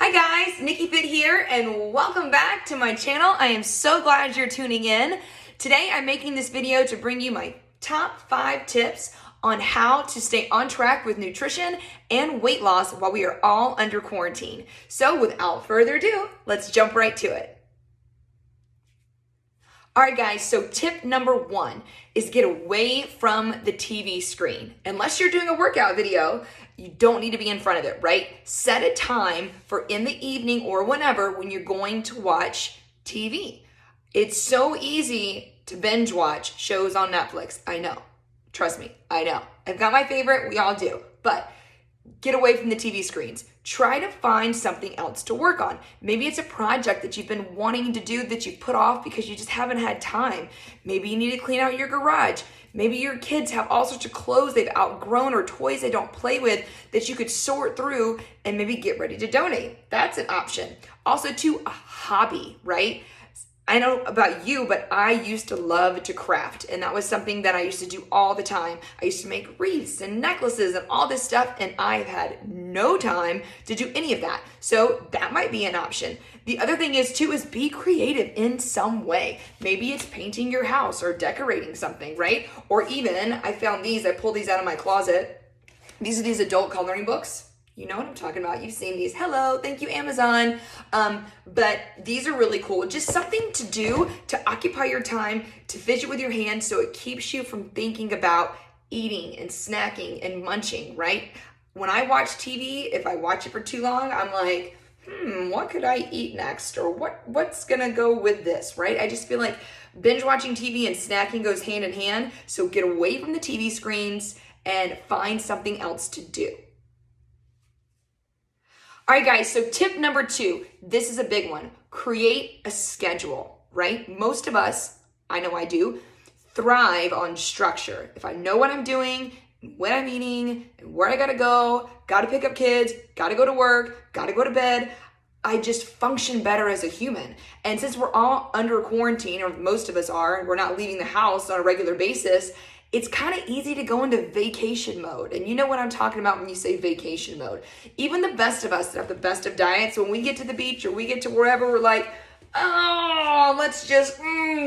Hi guys, Nikki Fit here and welcome back to my channel. I am so glad you're tuning in. Today I'm making this video to bring you my top 5 tips on how to stay on track with nutrition and weight loss while we are all under quarantine. So without further ado, let's jump right to it. All right guys, so tip number 1 is get away from the TV screen. Unless you're doing a workout video, you don't need to be in front of it, right? Set a time for in the evening or whenever when you're going to watch TV. It's so easy to binge watch shows on Netflix. I know. Trust me, I know. I've got my favorite, we all do. But get away from the TV screens. Try to find something else to work on. Maybe it's a project that you've been wanting to do that you've put off because you just haven't had time. Maybe you need to clean out your garage. Maybe your kids have all sorts of clothes they've outgrown or toys they don't play with that you could sort through and maybe get ready to donate. That's an option. Also, to a hobby, right? I know about you, but I used to love to craft, and that was something that I used to do all the time. I used to make wreaths and necklaces and all this stuff, and I've had no time to do any of that. So that might be an option. The other thing is be creative in some way. Maybe it's painting your house or decorating something, right? Or even, I found these, I pulled these out of my closet. These are these adult coloring books. You know what I'm talking about. You've seen these. Hello, thank you, Amazon. But these are really cool. Just something to do to occupy your time, to fidget with your hands so it keeps you from thinking about eating and snacking and munching, right? When I watch TV, if I watch it for too long, I'm like, what could I eat next? Or what's gonna go with this, right? I just feel like binge watching TV and snacking goes hand in hand. So get away from the TV screens and find something else to do. All right, guys, so tip number 2, this is a big one. Create a schedule, right? Most of us, I know I do, thrive on structure. If I know what I'm doing, when I'm eating, and where I gotta go, gotta pick up kids, gotta go to work, gotta go to bed, I just function better as a human. And since we're all under quarantine, or most of us are, and we're not leaving the house on a regular basis, it's kind of easy to go into vacation mode. And you know what I'm talking about when you say vacation mode. Even the best of us that have the best of diets, when we get to the beach or we get to wherever, we're like, oh, let's just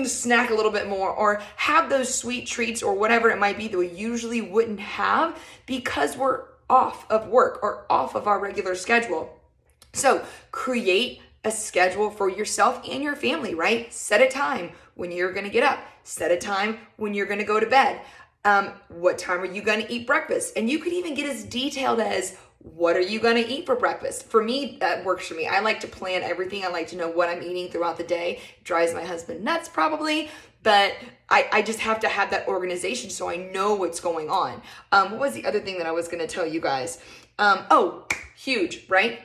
snack a little bit more or have those sweet treats or whatever it might be that we usually wouldn't have because we're off of work or off of our regular schedule. So create a schedule for yourself and your family, right? Set a time when you're going to get up. Set a time when you're going to go to bed. What time are you going to eat breakfast? And you could even get as detailed as, what are you going to eat for breakfast? For me, that works for me. I like to plan everything. I like to know what I'm eating throughout the day. It drives my husband nuts probably, but I just have to have that organization so I know what's going on. What was the other thing that I was going to tell you guys? Huge, right?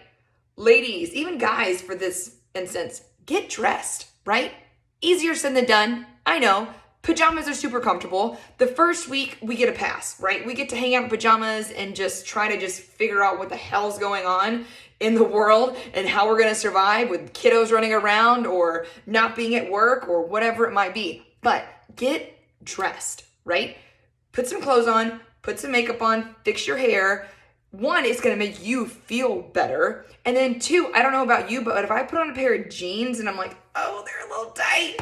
Ladies, even guys for this instance, get dressed, right? Easier said than done. I know. Pajamas are super comfortable. The first week we get a pass, right? We get to hang out in pajamas and just try to figure out what the hell's going on in the world and how we're going to survive with kiddos running around or not being at work or whatever it might be. But get dressed, right? Put some clothes on, put some makeup on, fix your hair. 1, it's going to make you feel better. And then 2, I don't know about you, but if I put on a pair of jeans and I'm like, oh, they're a little tight,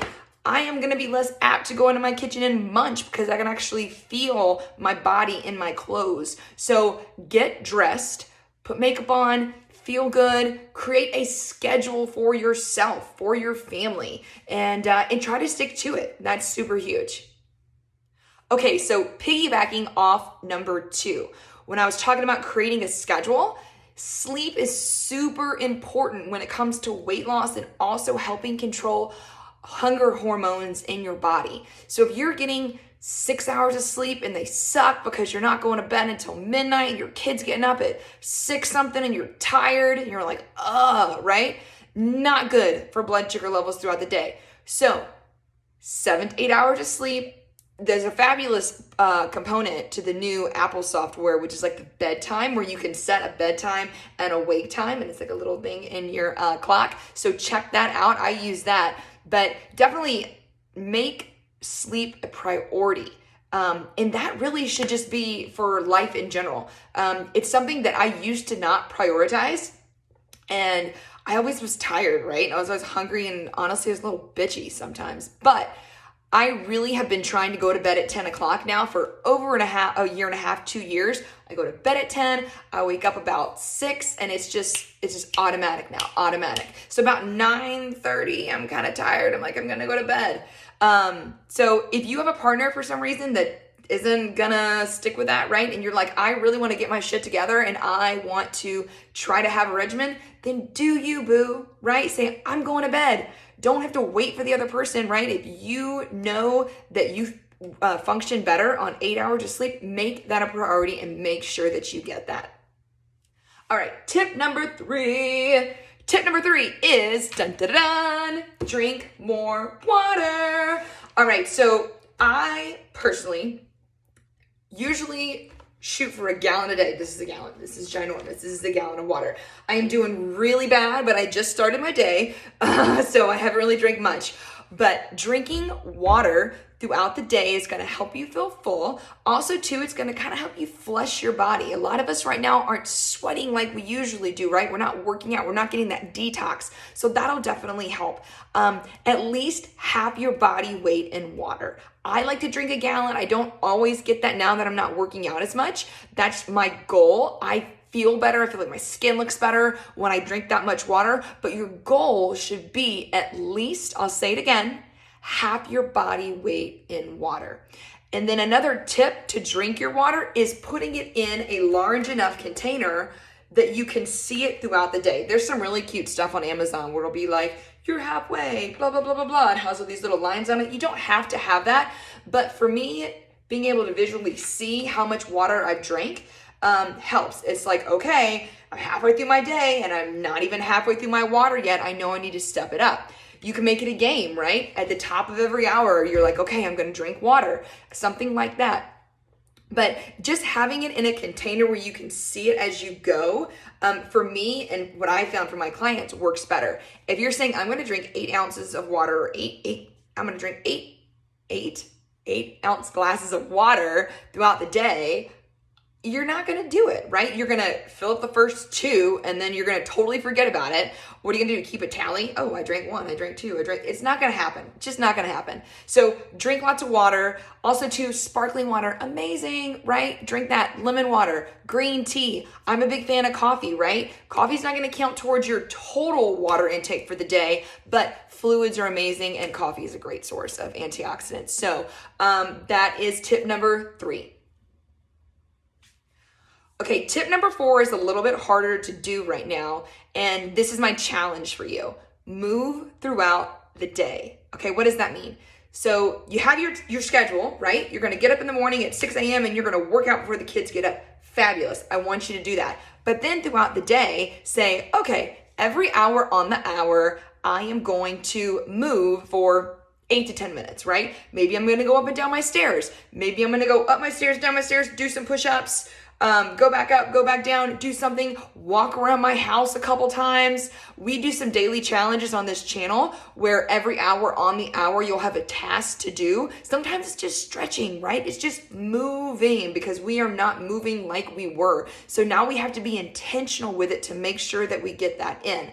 I am going to be less apt to go into my kitchen and munch because I can actually feel my body in my clothes. So get dressed, put makeup on, feel good, create a schedule for yourself, for your family, and try to stick to it. That's super huge. Okay, so piggybacking off number 2, when I was talking about creating a schedule, sleep is super important when it comes to weight loss and also helping control hunger hormones in your body. So if you're getting 6 hours of sleep and they suck because you're not going to bed until midnight and your kid's getting up at 6 something and you're tired and you're like, right? Not good for blood sugar levels throughout the day. So 7 to 8 hours of sleep. There's a fabulous component to the new Apple software, which is like the bedtime, where you can set a bedtime and a wake time, and it's like a little thing in your clock. So check that out. I use that. But definitely make sleep a priority. And that really should just be for life in general. It's something that I used to not prioritize. and I always was tired, right? I was always hungry, and honestly, I was a little bitchy sometimes. But I really have been trying to go to bed at 10 o'clock now for a year and a half, 2 years. I go to bed at 10, I wake up about 6, and it's just automatic now, automatic. So about 9:30, I'm kind of tired. I'm like, I'm gonna go to bed. So if you have a partner for some reason that isn't gonna stick with that, right? And you're like, I really want to get my shit together and I want to try to have a regimen, then do you, boo, right? Say, I'm going to bed. Don't have to wait for the other person, right? If you know that you function better on 8 hours of sleep, make that a priority and make sure that you get that. All right, tip number 3. Tip number 3 is, dun, dun, dun, drink more water. All right, so I personally usually shoot for a gallon a day. This is a gallon. This is ginormous. This is a gallon of water. I am doing really bad, but I just started my day, so I haven't really drank much. But drinking water throughout the day is going to help you feel full. Also, too, it's going to kind of help you flush your body. A lot of us right now aren't sweating like we usually do, right? We're not working out. We're not getting that detox. So that'll definitely help. At least have your body weight in water. I like to drink a gallon. I don't always get that now that I'm not working out as much. That's my goal. I feel better. I feel like my skin looks better when I drink that much water. But your goal should be at least, I'll say it again, half your body weight in water. And then another tip to drink your water is putting it in a large enough container that you can see it throughout the day. There's some really cute stuff on Amazon where it'll be like, you're halfway, blah, blah, blah, blah, blah. It has all these little lines on it. You don't have to have that. But for me, being able to visually see how much water I've drank helps. It's like, okay, I'm halfway through my day and I'm not even halfway through my water yet. I know I need to step it up. You can make it a game, right? At the top of every hour, you're like, okay, I'm going to drink water, something like that. But just having it in a container where you can see it as you go, for me and what I found for my clients works better. If you're saying, I'm going to drink 8 ounces of water, or I'm going to drink eight ounce glasses of water throughout the day, you're not going to do it, right? You're going to fill up the first 2 and then you're going to totally forget about it. What are you going to do? Keep a tally? Oh, I drank 1, I drank 2, It's not going to happen. It's just not going to happen. So drink lots of water. Also too, sparkling water, amazing, right? Drink that lemon water, green tea. I'm a big fan of coffee, right? Coffee's not going to count towards your total water intake for the day, but fluids are amazing and coffee is a great source of antioxidants. So that is tip number 3. Okay, tip number 4 is a little bit harder to do right now, and this is my challenge for you. Move throughout the day. Okay, what does that mean? So you have your schedule, right? You're gonna get up in the morning at 6 a.m. and you're gonna work out before the kids get up. Fabulous, I want you to do that. But then throughout the day, say, okay, every hour on the hour, I am going to move for 8 to 10 minutes, right? Maybe I'm gonna go up and down my stairs. Maybe I'm gonna go up my stairs, down my stairs, do some push-ups, go back up, go back down, do something, walk around my house a couple times. We do some daily challenges on this channel where every hour on the hour you'll have a task to do. Sometimes it's just stretching, right? It's just moving because we are not moving like we were. So now we have to be intentional with it to make sure that we get that in.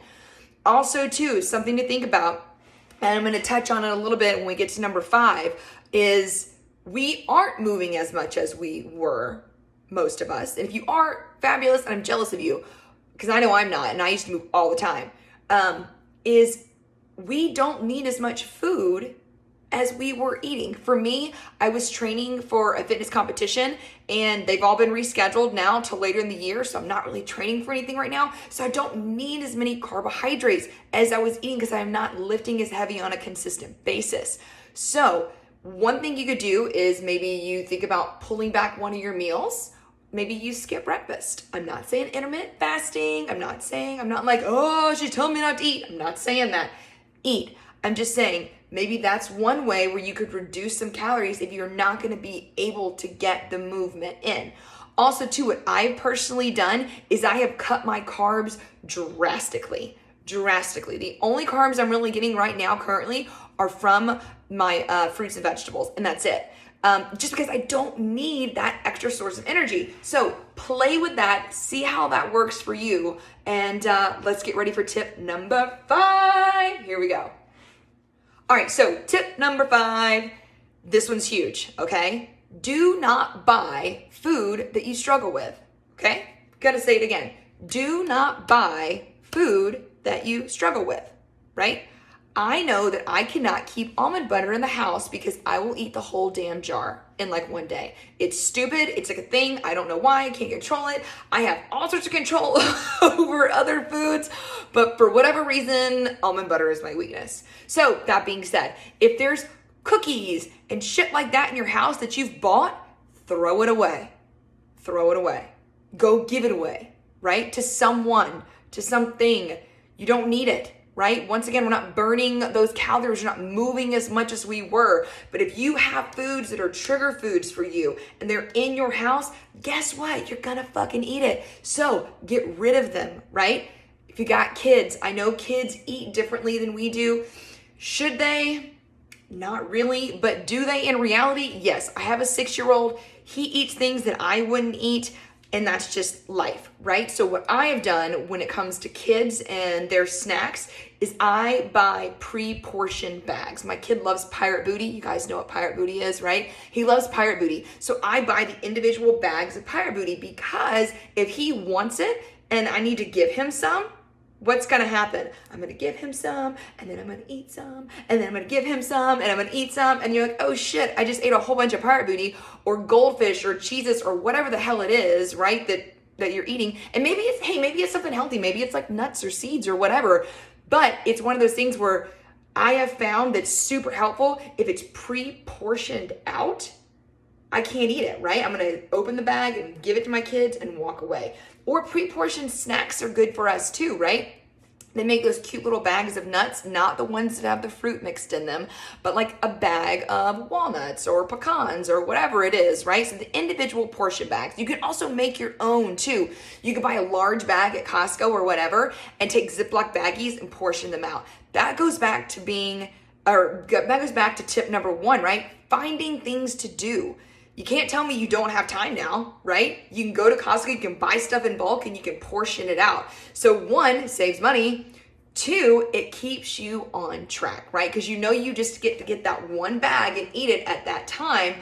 Also too, something to think about, and I'm going to touch on it a little bit when we get to number 5, is we aren't moving as much as we were, most of us. And if you are, fabulous, and I'm jealous of you because I know I'm not, and I used to move all the time, is we don't need as much food as we were eating. For me, I was training for a fitness competition and they've all been rescheduled now till later in the year. So I'm not really training for anything right now. So I don't need as many carbohydrates as I was eating because I'm not lifting as heavy on a consistent basis. So one thing you could do is maybe you think about pulling back one of your meals. Maybe you skip breakfast. I'm not saying intermittent fasting. I'm not like, oh, she's telling me not to eat. I'm not saying that. Eat. I'm just saying maybe that's one way where you could reduce some calories if you're not going to be able to get the movement in. Also, too, what I've personally done is I have cut my carbs drastically. The only carbs I'm really getting right now currently are from my fruits and vegetables, and that's it. Just because I don't need that extra source of energy. So play with that, see how that works for you. And let's get ready for tip number 5. Here we go. All right, so tip number 5, this one's huge, okay? Do not buy food that you struggle with, okay? Gotta say it again. Do not buy food that you struggle with, right? I know that I cannot keep almond butter in the house because I will eat the whole damn jar in like one day. It's stupid. It's like a thing. I don't know why. I can't control it. I have all sorts of control over other foods, but for whatever reason, almond butter is my weakness. So that being said, if there's cookies and shit like that in your house that you've bought, throw it away. Throw it away. Go give it away, right? To someone, to something. You don't need it. Right? Once again, we're not burning those calories. We're not moving as much as we were. But if you have foods that are trigger foods for you and they're in your house, guess what? You're gonna fucking eat it. So get rid of them, right? If you got kids, I know kids eat differently than we do. Should they? Not really. But do they in reality? Yes. I have a 6-year-old. He eats things that I wouldn't eat. And that's just life, right? So what I have done when it comes to kids and their snacks is I buy pre-portioned bags. My kid loves Pirate Booty. You guys know what Pirate Booty is, right? He loves Pirate Booty. So I buy the individual bags of Pirate Booty because if he wants it and I need to give him some, what's gonna happen? I'm gonna give him some, and then I'm gonna eat some, and then I'm gonna give him some, and I'm gonna eat some, and you're like, oh shit, I just ate a whole bunch of Pirate Booty, or Goldfish, or Cheez-Its, or whatever the hell it is, right, that you're eating. And maybe it's something healthy, maybe it's like nuts or seeds or whatever, but it's one of those things where I have found that's super helpful. If it's pre-portioned out, I can't eat it, right? I'm gonna open the bag and give it to my kids and walk away. Or pre-portioned snacks are good for us too, right? They make those cute little bags of nuts, not the ones that have the fruit mixed in them, but like a bag of walnuts or pecans or whatever it is, right? So the individual portion bags. You can also make your own too. You can buy a large bag at Costco or whatever and take Ziploc baggies and portion them out. That goes back to tip number 1, right? Finding things to do. You can't tell me you don't have time now, right? You can go to Costco, you can buy stuff in bulk, and you can portion it out. So 1, it saves money. 2, it keeps you on track, right? Because you know you just get to get that one bag and eat it at that time.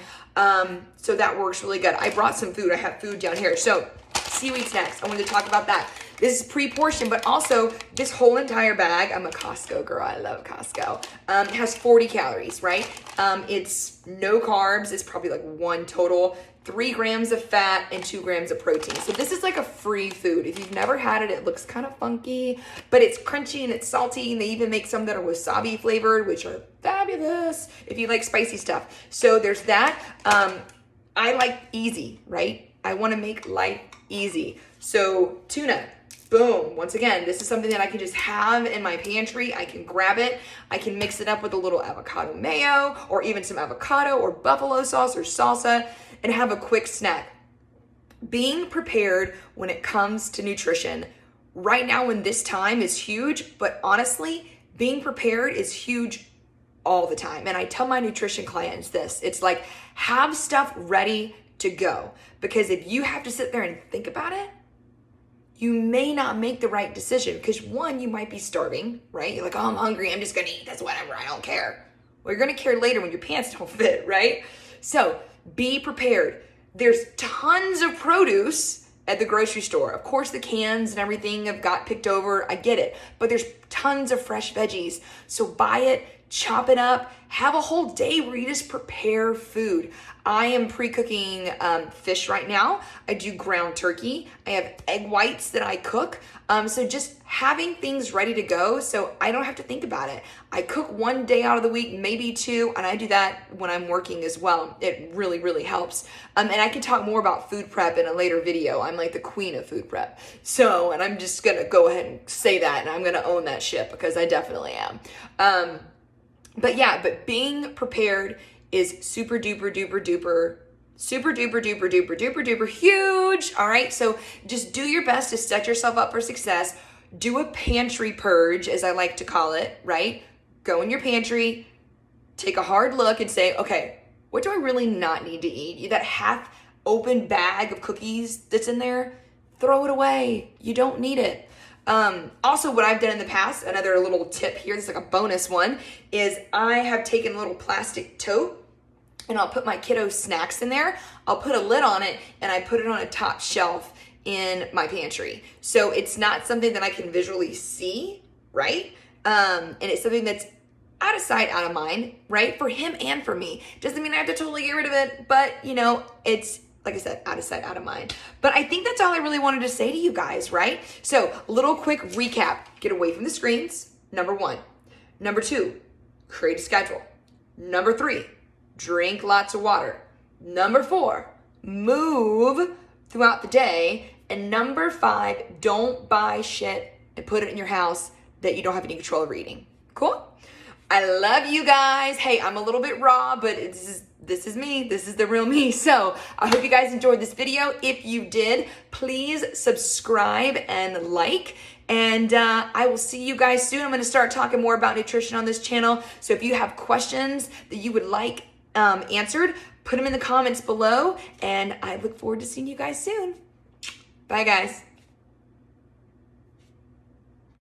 So that works really good. I brought some food. I have food down here. So seaweed snacks, I wanted to talk about that. This is pre-portioned, but also this whole entire bag, I'm a Costco girl, I love Costco, has 40 calories, right? It's no carbs, it's probably like 1 total, 3 grams of fat and 2 grams of protein. So this is like a free food. If you've never had it, it looks kind of funky, but it's crunchy and it's salty, and they even make some that are wasabi flavored, which are fabulous if you like spicy stuff. So there's that. I like easy, right? I want to make life easy. So tuna. Boom. Once again, this is something that I can just have in my pantry. I can grab it. I can mix it up with a little avocado mayo or even some avocado or buffalo sauce or salsa and have a quick snack. Being prepared when it comes to nutrition right now in this time is huge, but honestly, being prepared is huge all the time. And I tell my nutrition clients this, it's like, have stuff ready to go, because if you have to sit there and think about it, you may not make the right decision, because 1, you might be starving, right? You're like, oh, I'm hungry, I'm just gonna eat, that's whatever, I don't care. Well, you're gonna care later when your pants don't fit, right? So be prepared. There's tons of produce at the grocery store. Of course, the cans and everything have got picked over, I get it, but there's tons of fresh veggies. So buy it, chop it up, have a whole day where you just prepare food. I am pre-cooking fish right now. I do ground turkey. I have egg whites that I cook. So just having things ready to go so I don't have to think about it. I cook 1 day out of the week, maybe 2, and I do that when I'm working as well. It really, really helps. And I can talk more about food prep in a later video. I'm like the queen of food prep. So, and I'm just gonna go ahead and say that, and I'm gonna own that ship because I definitely am. But being prepared is super duper duper duper huge. All right. So just do your best to set yourself up for success. Do a pantry purge, as I like to call it, right? Go in your pantry, take a hard look and say, okay, what do I really not need to eat? That half open bag of cookies that's in there, throw it away. You don't need it. Also, what I've done in the past, another little tip here, this is like a bonus one, is I have taken a little plastic tote and I'll put my kiddo snacks in there. I'll put a lid on it and I put it on a top shelf in my pantry. So it's not something that I can visually see, right? And it's something that's out of sight, out of mind, right? For him and for me. Doesn't mean I have to totally get rid of it, but it's, like I said, out of sight, out of mind. But I think that's all I really wanted to say to you guys, right? So, little quick recap. Get away from the screens, number 1. Number 2, create a schedule. Number 3, drink lots of water. Number 4, move throughout the day. And number 5, don't buy shit and put it in your house that you don't have any control over eating. Cool? I love you guys. Hey, I'm a little bit raw, but this is me. This is the real me. So I hope you guys enjoyed this video. If you did, please subscribe and like. And I will see you guys soon. I'm going to start talking more about nutrition on this channel. So if you have questions that you would like answered, put them in the comments below. And I look forward to seeing you guys soon. Bye, guys.